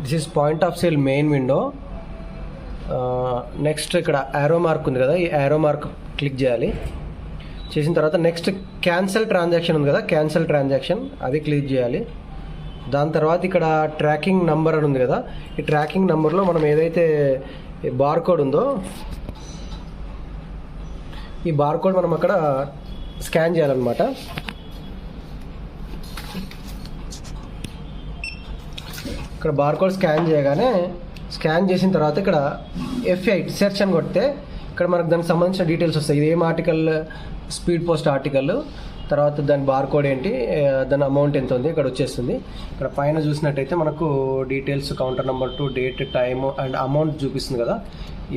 This is point of sale main window. Next ఇక్కడ arrow mark ఉంది కదా, ఈ యారో మార్క్ క్లిక్ చేయాలి. చేసిన తర్వాత నెక్స్ట్ క్యాన్సల్ ట్రాన్సాక్షన్ ఉంది కదా, క్యాన్సల్ ట్రాన్సాక్షన్ అది క్లిక్ చేయాలి. దాని తర్వాత ఇక్కడ ట్రాకింగ్ నంబర్ అని ఉంది కదా, ఈ ట్రాకింగ్ నెంబర్లో మనం ఏదైతే బార్కోడ్ ఉందో ఈ బార్కోడ్ మనం అక్కడ స్కాన్ చేయాలన్నమాట. ఇక్కడ బార్కోడ్ స్కాన్ చేయగానే స్కాన్ చేసిన తర్వాత ఇక్కడ F8 సెర్చ్ అని కొడితే ఇక్కడ మనకు దానికి సంబంధించిన డీటెయిల్స్ వస్తాయి. ఇది ఏం ఆర్టికల్, స్పీడ్ పోస్ట్ ఆర్టికల్, తర్వాత దాని బార్కోడ్ ఏంటి, దాని అమౌంట్ ఎంత ఉంది ఇక్కడ వచ్చేస్తుంది. ఇక్కడ పైన చూసినట్టయితే మనకు details, counter number 2, date, time and amount చూపిస్తుంది కదా.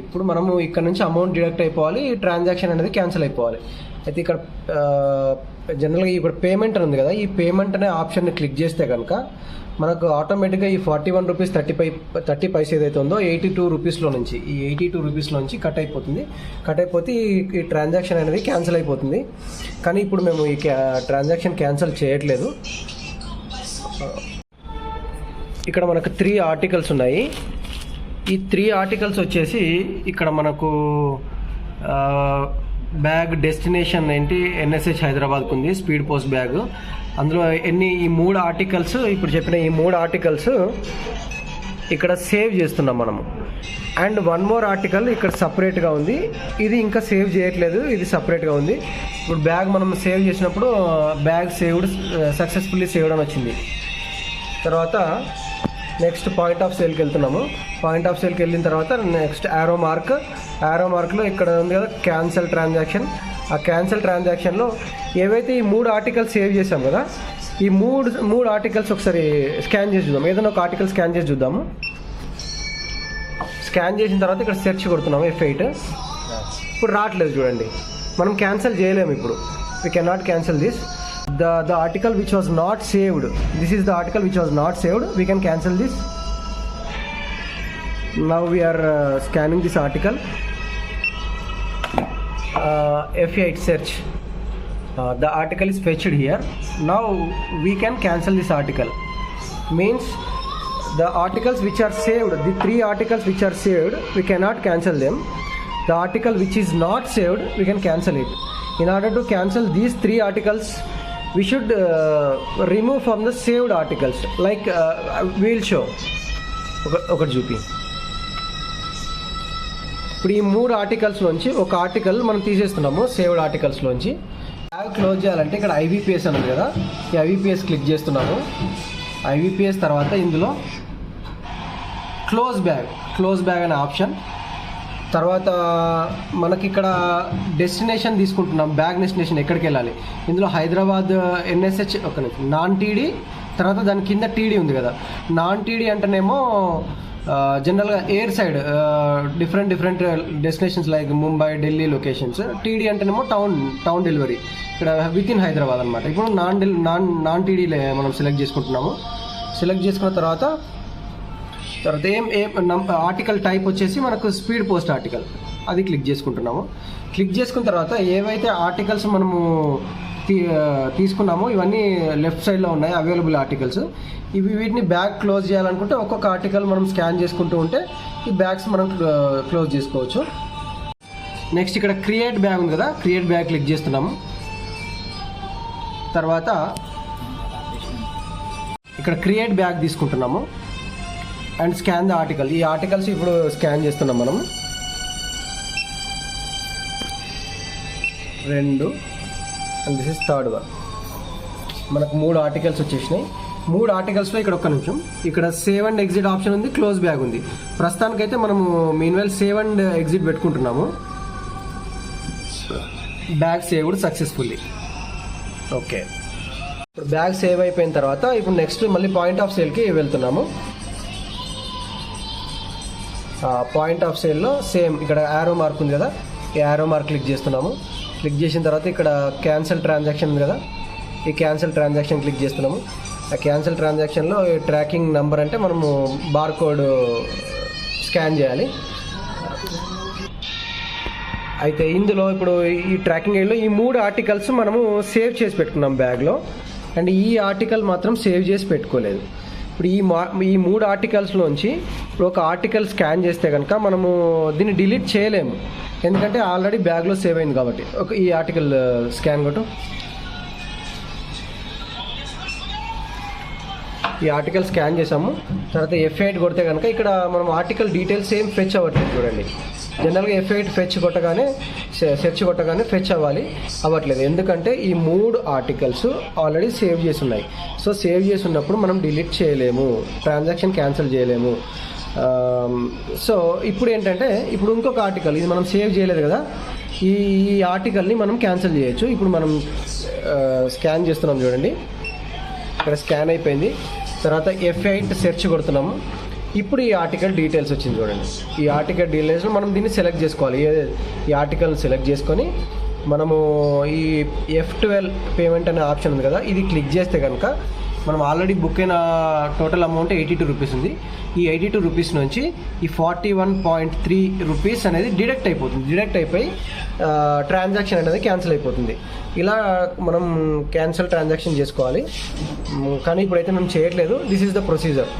ఇప్పుడు మనము ఇక్కడ నుంచి అమౌంట్ డిడక్ట్ అయిపోవాలి, ఈ ట్రాన్సాక్షన్ అనేది క్యాన్సిల్ అయిపోవాలి. అయితే ఇక్కడ జనరల్గా ఇక్కడ పేమెంట్ అని ఉంది కదా, ఈ పేమెంట్ అనే ఆప్షన్ని క్లిక్ చేస్తే కనుక మనకు ఆటోమేటిక్గా ఈ 41 రూపీస్ 30 పైసా ఏదైతే ఉందో 82 రూపీస్లో నుంచి, ఈ 82 రూపీస్లో నుంచి కట్ అయిపోతుంది. కట్ అయిపోతే ఈ ట్రాన్సాక్షన్ అనేది క్యాన్సిల్ అయిపోతుంది. కానీ ఇప్పుడు మేము ఈ ట్రాన్సాక్షన్ క్యాన్సిల్ చేయట్లేదు. ఇక్కడ మనకు 3 ఆర్టికల్స్ ఉన్నాయి. ఈ 3 ఆర్టికల్స్ వచ్చేసి ఇక్కడ మనకు బ్యాగ్ డెస్టినేషన్ ఏంటి NSH హైదరాబాద్కు ఉంది, స్పీడ్ పోస్ట్ బ్యాగ్. అందులో ఈ 3 ఆర్టికల్స్, ఇప్పుడు చెప్పిన ఈ 3 ఆర్టికల్స్ ఇక్కడ సేవ్ చేస్తున్నాం మనము. అండ్ 1 మోర్ ఆర్టికల్ ఇక్కడ సపరేట్గా ఉంది, ఇది ఇంకా సేవ్ చేయట్లేదు, ఇది సపరేట్గా ఉంది. ఇప్పుడు బ్యాగ్ మనం సేవ్ చేసినప్పుడు బ్యాగ్ సేవ్డ్, సక్సెస్ఫుల్లీ సేవ్డ్ అని వచ్చింది. తర్వాత నెక్స్ట్ పాయింట్ ఆఫ్ సేల్కి వెళ్తున్నాము. పాయింట్ ఆఫ్ సేల్కి వెళ్ళిన తర్వాత నెక్స్ట్ యారో మార్క్లో ఇక్కడ ఉంది కదా క్యాన్సల్ ట్రాన్సాక్షన్. ఆ క్యాన్సల్ ట్రాన్సాక్షన్లో ఏవైతే ఈ 3 ఆర్టికల్స్ సేవ్ చేసాం కదా, ఈ మూడు ఆర్టికల్స్ ఒకసారి స్కాన్ చేసి చూద్దాం. ఏదైనా ఒక ఆర్టికల్ స్కాన్ చేసి చూద్దాము. స్కాన్ చేసిన తర్వాత ఇక్కడ సెర్చ్ కొడుతున్నాము F8. ఇప్పుడు రావట్లేదు చూడండి, మనం క్యాన్సిల్ చేయలేము. ఇప్పుడు we cannot cancel this. The article which was not saved, this is the article which was not saved, we can cancel this. Now we are scanning this article. F8 search, the article is fetched here. Now we can cancel this article. Means the articles which are saved, the 3 articles which are saved, we cannot cancel them. The article which is not saved, we can cancel it. In order to cancel these 3 articles, we should remove from the saved articles. Like we'll show ఒకటి చూపి. ఇప్పుడు ఈ 3 ఆర్టికల్స్లోంచి ఒక article మనం తీసేస్తున్నాము saved ఆర్టికల్స్లోంచి. Bag close చేయాలంటే ఇక్కడ IVPS అని ఉంది కదా, ఈ IVPS క్లిక్ చేస్తున్నాము. IVPS తర్వాత ఇందులో క్లోజ్ బ్యాగ్ అనే ఆప్షన్. తర్వాత మనకి ఇక్కడ డెస్టినేషన్ తీసుకుంటున్నాం, బ్యాగ్ డెస్టినేషన్ ఎక్కడికి వెళ్ళాలి. ఇందులో హైదరాబాద్ NSH ఒక నాన్ TD, తర్వాత దాని కింద TD ఉంది కదా. నాన్ TD అంటేనేమో జనరల్గా air side different destinations like Mumbai, Delhi locations. TD అంటేనేమో టౌన్ డెలివరీ, ఇక్కడ విత్ ఇన్ హైదరాబాద్ అనమాట. ఇప్పుడు నాన్ TD మనం సెలెక్ట్ చేసుకుంటున్నాము. సెలెక్ట్ చేసుకున్న తర్వాత ఏం ఆర్టికల్ టైప్ వచ్చేసి మనకు స్పీడ్ పోస్ట్ ఆర్టికల్, అది క్లిక్ చేసుకుంటున్నాము. క్లిక్ చేసుకున్న తర్వాత ఏవైతే ఆర్టికల్స్ మనము తీసుకున్నామో ఇవన్నీ లెఫ్ట్ సైడ్లో ఉన్నాయి అవైలబుల్ ఆర్టికల్స్. వీటిని బ్యాగ్ క్లోజ్ చేయాలనుకుంటే ఒక్కొక్క ఆర్టికల్ మనం స్కాన్ చేసుకుంటూ ఉంటే ఈ బ్యాగ్స్ మనం క్లోజ్ చేసుకోవచ్చు. నెక్స్ట్ ఇక్కడ క్రియేట్ బ్యాగ్ ఉంది కదా, క్రియేట్ బ్యాగ్ క్లిక్ చేస్తున్నాము. తర్వాత ఇక్కడ క్రియేట్ బ్యాగ్ తీసుకుంటున్నాము అండ్ స్కాన్ ద ఆర్టికల్. ఈ ఆర్టికల్స్ ఇప్పుడు స్కాన్ చేస్తున్నాం మనము. 2 and this is third one. మనకు 3 ఆర్టికల్స్ వచ్చేసినాయి. 3 ఆర్టికల్స్లో ఇక్కడ ఒక్క నిమిషం, ఇక్కడ సేవ్ అండ్ ఎగ్జిట్ ఆప్షన్ ఉంది, క్లోజ్ బ్యాగ్ ఉంది. ప్రస్తుతానికైతే మనము మీన్వెల్ సేవ్ అండ్ ఎగ్జిట్ పెట్టుకుంటున్నాము. Bag saved successfully. ఓకే, ఇప్పుడు బ్యాగ్ సేవ్ అయిపోయిన తర్వాత ఇప్పుడు నెక్స్ట్ మళ్ళీ పాయింట్ ఆఫ్ సేల్కి వెళ్తున్నాము. పాయింట్ ఆఫ్ సేల్లో సేమ్ ఇక్కడ యారో మార్క్ ఉంది కదా, ఈ యారో మార్క్ క్లిక్ చేస్తున్నాము. క్లిక్ చేసిన తర్వాత ఇక్కడ క్యాన్సిల్ ట్రాన్సాక్షన్ ఉంది కదా, ఈ క్యాన్సిల్ ట్రాన్సాక్షన్ క్లిక్ చేస్తున్నాము. ఆ క్యాన్సిల్ ట్రాన్సాక్షన్లో ట్రాకింగ్ నెంబర్ అంటే మనము బార్కోడ్ స్కాన్ చేయాలి. అయితే ఇందులో ఇప్పుడు ఈ ట్రాకింగ్ ఐడిలో ఈ 3 ఆర్టికల్స్ మనము సేవ్ చేసి పెట్టుకున్నాం బ్యాగ్లో, అండ్ ఈ ఆర్టికల్ మాత్రం సేవ్ చేసి పెట్టుకోలేదు. ఇప్పుడు ఈ 3 ఆర్టికల్స్లోంచి ఇప్పుడు ఒక ఆర్టికల్ స్కాన్ చేస్తే కనుక మనము దీన్ని డిలీట్ చేయలేము, ఎందుకంటే ఆల్రెడీ బ్యాగ్లో సేవ్ అయింది కాబట్టి. ఈ ఆర్టికల్ స్కాన్ కొట్టు. ఈ ఆర్టికల్ స్కాన్ చేసాము, తర్వాత F8 కొడితే కనుక ఇక్కడ మనం ఆర్టికల్ డీటెయిల్స్ ఏం ఫెచ్ అవ్వట్లేదు చూడండి. జనరల్గా F8 సెర్చ్ కొట్టగానే ఫెచ్ అవ్వట్లేదు, ఎందుకంటే ఈ 3 ఆర్టికల్స్ ఆల్రెడీ సేవ్ చేసి ఉన్నాయి. సో సేవ్ చేసి ఉన్నప్పుడు మనం డిలీట్ చేయలేము, ట్రాన్సాక్షన్ క్యాన్సిల్ చేయలేము. సో ఇప్పుడు ఏంటంటే ఇప్పుడు ఇంకొక ఆర్టికల్, ఇది మనం సేవ్ చేయలేదు కదా, ఈ ఆర్టికల్ని మనం క్యాన్సిల్ చేయొచ్చు. ఇప్పుడు మనం స్కాన్ చేస్తున్నాం చూడండి, ఇక్కడ స్కాన్ అయిపోయింది. తర్వాత F8 సెర్చ్ కొడుతున్నాము. ఇప్పుడు ఈ ఆర్టికల్ డీటెయిల్స్ వచ్చింది చూడండి. ఈ ఆర్టికల్ డీటెయిల్స్లో మనం దీన్ని సెలెక్ట్ చేసుకోవాలి. ఈ ఆర్టికల్ సెలెక్ట్ చేసుకొని మనము ఈ F12 పేమెంట్ అనే ఆప్షన్ ఉంది కదా, ఇది క్లిక్ చేస్తే కనుక మనం ఆల్రెడీ బుక్ అయిన టోటల్ అమౌంట్ 82 రూపీస్ ఉంది. ఈ 82 రూపీస్ నుంచి ఈ 41.3 రూపీస్ అనేది డిడక్ట్ అయిపోయి ట్రాన్సాక్షన్ అనేది క్యాన్సిల్ అయిపోతుంది. ఇలా మనం క్యాన్సిల్ ట్రాన్సాక్షన్ చేసుకోవాలి, కానీ ఇప్పుడైతే మేము చేయట్లేదు. This is the procedure.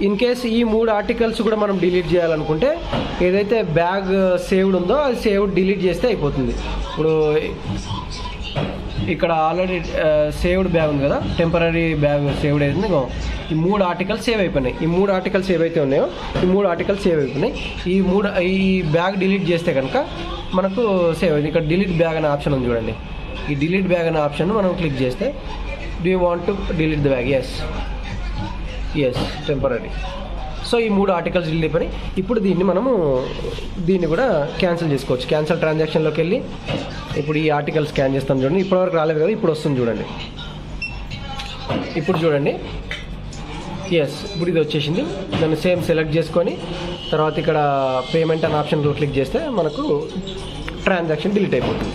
In case ఈ 3 ఆర్టికల్స్ కూడా మనం డిలీట్ చేయాలనుకుంటే ఏదైతే బ్యాగ్ సేవ్డ్ ఉందో అది సేవ్డ్ డిలీట్ చేస్తే అయిపోతుంది. ఇప్పుడు ఇక్కడ ఆల్రెడీ సేవ్డ్ బ్యాగ్ ఉంది కదా, టెంపరీ బ్యాగ్ సేవ్డ్ అవుతుంది. ఈ 3 ఆర్టికల్స్ సేవ్ అయిపోయినాయి. ఈ 3 ఆర్టికల్స్ ఏవైతే ఉన్నాయో ఈ 3 ఆర్టికల్స్ సేవ్ అయిపోయినాయి. ఈ బ్యాగ్ డిలీట్ చేస్తే కనుక మనకు సేవ్ అయింది. ఇక్కడ డిలీట్ బ్యాగ్ అనే ఆప్షన్ ఉంది చూడండి. ఈ డిలీట్ బ్యాగ్ అనే ఆప్షన్ మనం క్లిక్ చేస్తే do you want to delete the bag? Yes temporary. So ఈ 3 ఆర్టికల్స్ డిలీట్ అయిపోయి ఇప్పుడు దీన్ని కూడా క్యాన్సిల్ చేసుకోవచ్చు. క్యాన్సిల్ ట్రాన్సాక్షన్లోకి వెళ్ళి ఇప్పుడు ఈ ఆర్టికల్ స్కాన్ చేస్తాం చూడండి. ఇప్పటివరకు రాలేదు కదా, ఇప్పుడు వస్తుంది చూడండి. ఇప్పుడు చూడండి, ఇప్పుడు ఇది వచ్చేసింది. దాన్ని సేమ్ సెలెక్ట్ చేసుకొని తర్వాత ఇక్కడ పేమెంట్ అనే ఆప్షన్లో క్లిక్ చేస్తే మనకు ట్రాన్సాక్షన్ డిలీట్ అయిపోతుంది.